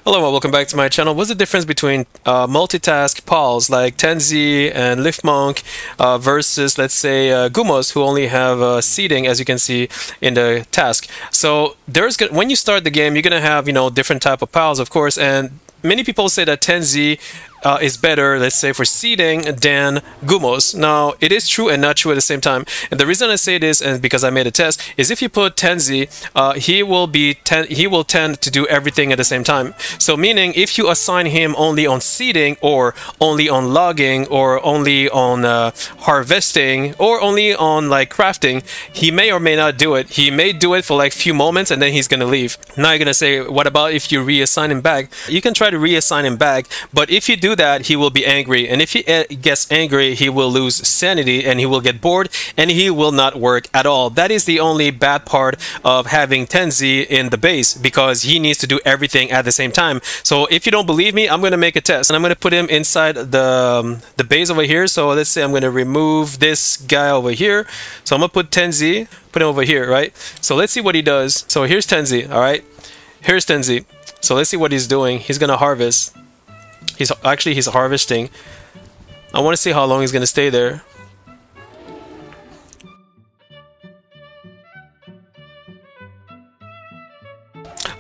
Hello and welcome back to my channel. What's the difference between multitask PALs like Tenzi and Liftmonk versus, let's say, Gumos, who only have seeding, as you can see in the task. So when you start the game, you're gonna have different type of PALs, of course, and many people say that Tenzi is better, let's say, for seeding than Gumos. Now, it is true and not true at the same time. And the reason I say this, and because I made a test, is if you put Tenzi, he will tend to do everything at the same time. So meaning, if you assign him only on seeding, or only on logging, or only on harvesting, or only on like crafting, he may or may not do it. He may do it for like few moments and then he's gonna leave. Now you're gonna say, what about if you reassign him back? You can try to reassign him back, but if you do that, he will be angry, and if he gets angry, he will lose sanity and he will get bored and he will not work at all. That is the only bad part of having Tenzi in the base, because he needs to do everything at the same time. So if you don't believe me, I'm going to make a test, and I'm going to put him inside the base over here. So let's say I'm going to remove this guy over here. So I'm going to put Tenzi, put him over here, right? So let's see what he does. So here's Tenzi, all right? Here's Tenzi. So let's see what he's doing. He's going to harvest. He's harvesting. I want to see how long he's going to stay there.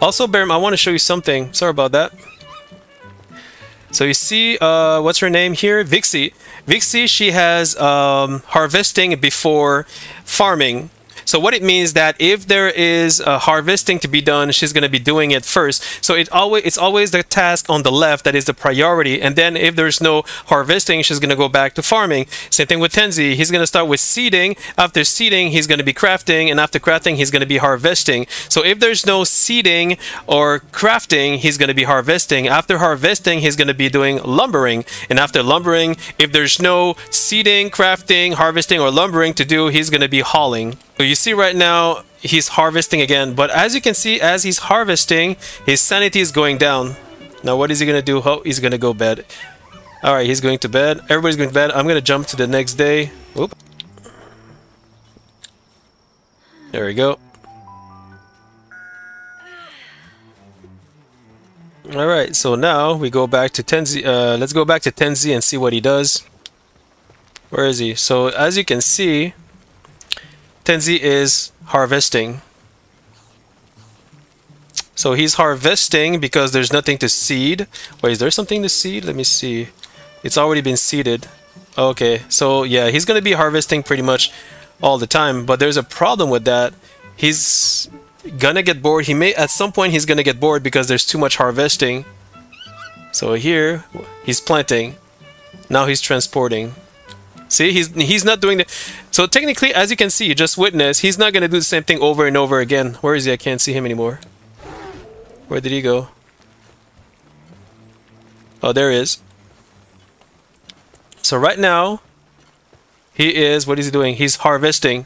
Also, Beram, I want to show you something. Sorry about that. So you see, what's her name here? Vixie. Vixie, she has harvesting before farming. So what it means that if there is harvesting to be done, she's going to be doing it first. So it's always the task on the left that is the priority. And then if there's no harvesting, she's going to go back to farming. Same thing with Tenzi. He's going to start with seeding. After seeding, he's going to be crafting. And after crafting, he's going to be harvesting. So if there's no seeding or crafting, he's going to be harvesting. After harvesting, he's going to be doing lumbering. And after lumbering, if there's no seeding, crafting, harvesting, or lumbering to do, he's going to be hauling. So you see right now, he's harvesting again. But as you can see, as he's harvesting, his sanity is going down. Now what is he going to do? Oh, he's going to go bed. Alright, he's going to bed. Everybody's going to bed. I'm going to jump to the next day. Oop. There we go. Alright, so now we go back to Tenzi. Let's go back to Tenzi and see what he does. Where is he? So as you can see, Tenzi is harvesting. So he's harvesting because there's nothing to seed. Wait, is there something to seed? Let me see. It's already been seeded. Okay, so yeah, he's gonna be harvesting pretty much all the time, but there's a problem with that. He's gonna get bored. At some point he's gonna get bored because there's too much harvesting. So here he's planting. Now he's transporting. See, he's not doing the... So technically, as you can see, you just witnessed, he's not going to do the same thing over and over again. Where is he? I can't see him anymore. Where did he go? Oh, there he is. So right now, what is he doing? He's harvesting.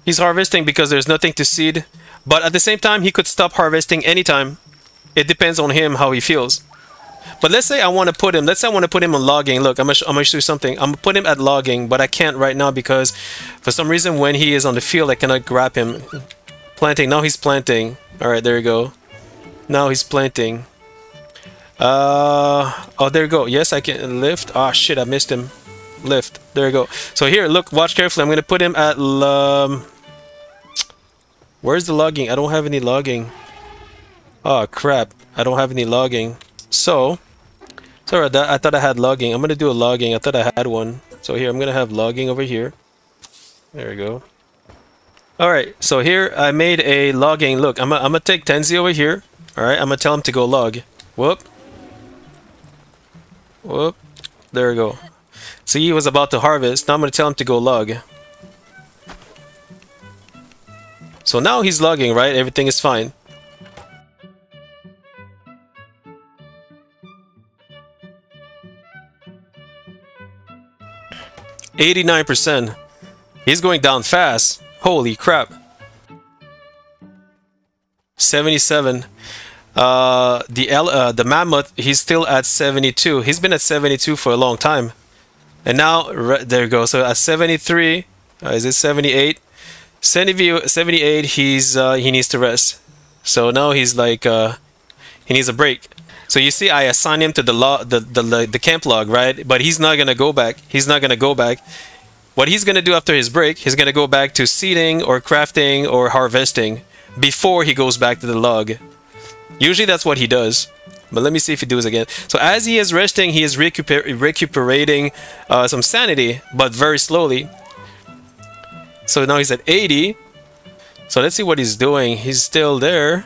He's harvesting because there's nothing to seed. But at the same time, he could stop harvesting anytime. It depends on him, how he feels. But let's say I want to put him, on logging. Look, I'm gonna show you something. I'm gonna put him at logging, but I can't right now because for some reason when he is on the field, I cannot grab him. Planting, now he's planting. Alright, there you go. Now he's planting. Oh, there you go. Yes, I can lift. Ah, shit, I missed him. Lift. There you go. So here, look, watch carefully. I'm gonna put him at, where's the logging? I don't have any logging. Oh, crap. I don't have any logging. So, sorry, I thought I had logging. I'm going to do a logging. I thought I had one. So here, I'm going to have logging over here. There we go. Alright, so here I made a logging. Look, I'm going to take Tenzi over here. Alright, I'm going to tell him to go log. Whoop. Whoop. There we go. See, he was about to harvest. Now I'm going to tell him to go log. So now he's logging, right? Everything is fine. %. He's going down fast. Holy crap. 77. The mammoth, he's still at 72. He's been at 72 for a long time. And now, there you go. So at 73, is it 78? 78, he needs to rest. So now he's like, He needs a break. So you see, I assign him to the camp log, right? But he's not gonna go back. He's not gonna go back. What he's gonna do after his break, he's gonna go back to seeding or crafting or harvesting before he goes back to the log. Usually that's what he does. But let me see if he does again. So as he is resting, he is recuperating some sanity, but very slowly. So now he's at 80. So let's see what he's doing. He's still there.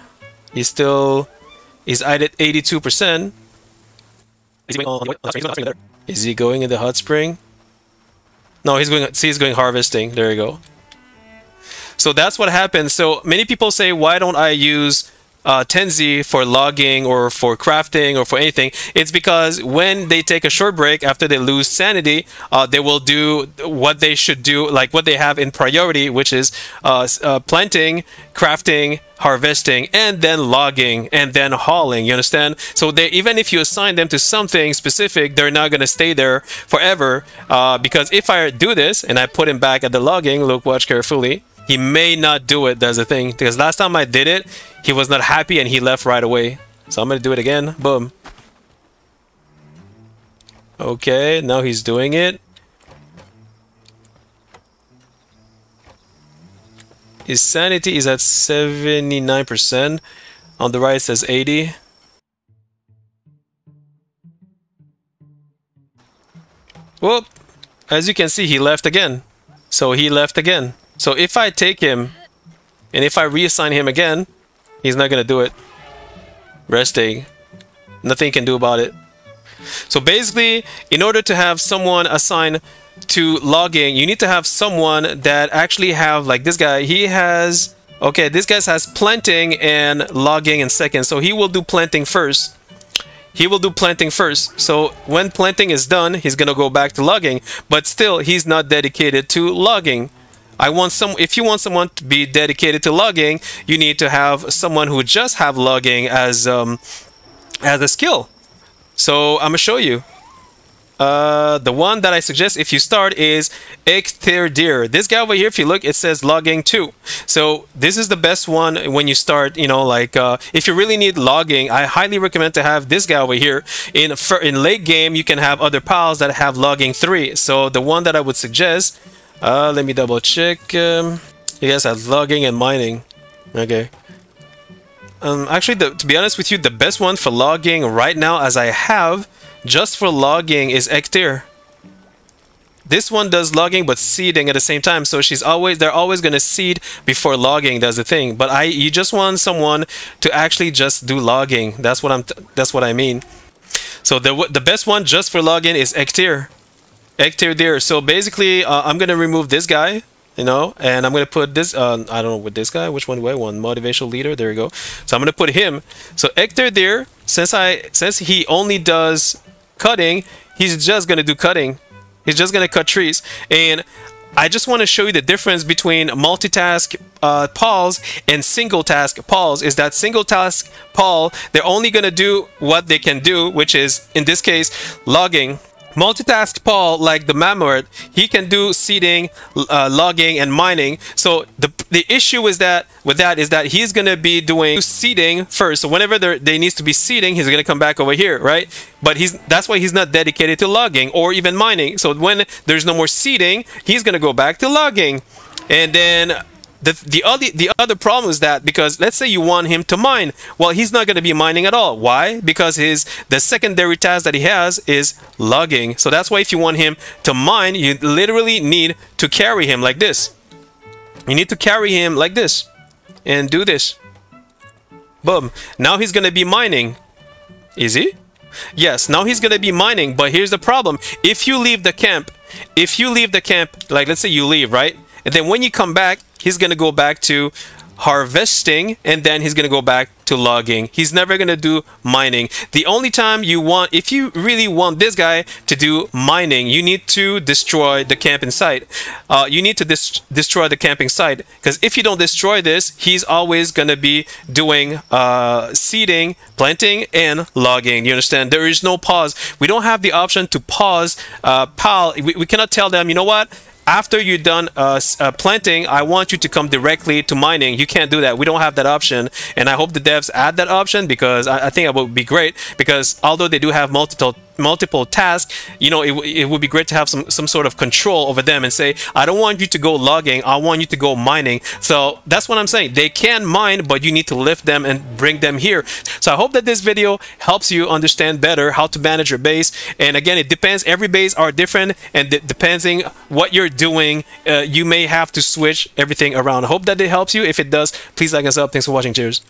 He's at 82%. Is he going in the hot spring? No, he's going. See, he's going harvesting. There you go. So that's what happens. So many people say, why don't I use 10Z for logging or for crafting or for anything? It's because when they take a short break after they lose sanity, they will do what they should do, like what they have in priority, which is planting, crafting, harvesting, and then logging, and then hauling. You understand? So they, even if you assign them to something specific, they're not going to stay there forever, because if I do this and I put him back at the logging, look, watch carefully, he may not do it. That's the thing, because last time I did it, he was not happy and he left right away. So I'm going to do it again. Boom. Okay, now he's doing it. His sanity is at 79%. On the right it says 80. Whoop! As you can see, he left again. So he left again. So if I take him and if I reassign him again, he's not going to do it. Resting. Nothing you can do about it. So basically, in order to have someone assigned to logging, you need to have someone that actually have, like this guy, he has, okay, this guy has planting and logging in second. So he will do planting first. He will do planting first. So when planting is done, he's going to go back to logging. But still, he's not dedicated to logging. If you want someone to be dedicated to logging, you need to have someone who just have logging as a skill. So I'm gonna show you. The one that I suggest if you start is Ekterdir. This guy over here, if you look, it says logging 2. So this is the best one when you start, you know, like if you really need logging, I highly recommend to have this guy over here. In late game, you can have other pals that have logging 3. So the one that I would suggest, let me double check. You guys have logging and mining. Okay. Actually, to be honest with you, the best one for logging right now, as I have, just for logging, is Ektir. This one does logging but seeding at the same time, so they're always gonna seed before logging. That's the thing. But you just want someone to actually just do logging. That's what I mean. So the best one just for logging is Ektir. Ektir there. So basically, I'm gonna remove this guy. You know, and I'm gonna put this. I don't know with this guy. Which one do I want? Motivational leader. There you go. So I'm gonna put him. So Ekter there, since he only does cutting, he's just gonna do cutting. He's just gonna cut trees. And I just want to show you the difference between multitask PALs and single task PALs. Is that single task PAL, they're only gonna do what they can do, which is in this case logging. Multitask Paul, like the Mammoth, he can do seeding, logging, and mining. So the issue is that he's gonna be doing seeding first. So whenever there needs to be seeding, he's gonna come back over here, right? But that's why he's not dedicated to logging or even mining. So when there's no more seeding, he's gonna go back to logging. And then the other problem is that, because let's say you want him to mine, well, he's not going to be mining at all. Why? Because the secondary task that he has is logging. So that's why if you want him to mine, you literally need to carry him like this. You need to carry him like this and do this. Boom. Now he's going to be mining. Is he? Yes, now he's going to be mining. But here's the problem. If you leave the camp, like let's say you leave, right? And then when you come back, he's going to go back to harvesting, and then he's going to go back to logging. He's never going to do mining. The only time if you really want this guy to do mining, you need to destroy the camping site. You need to destroy the camping site, because if you don't destroy this, he's always going to be doing seeding, planting, and logging. You understand? There is no pause. We don't have the option to pause PAL. We cannot tell them, you know what? after you're done planting, I want you to come directly to mining. You can't do that. We don't have that option, and I hope the devs add that option, because I think it would be great, because although they do have multiple tasks, you know, it would be great to have some sort of control over them and say, I don't want you to go logging, I want you to go mining. So that's what I'm saying. They can mine, but you need to lift them and bring them here. So I hope that this video helps you understand better how to manage your base. And again, it depends. Every base are different, and depending what you're doing, you may have to switch everything around. I hope that it helps you. If it does, please like us up. Thanks for watching. Cheers.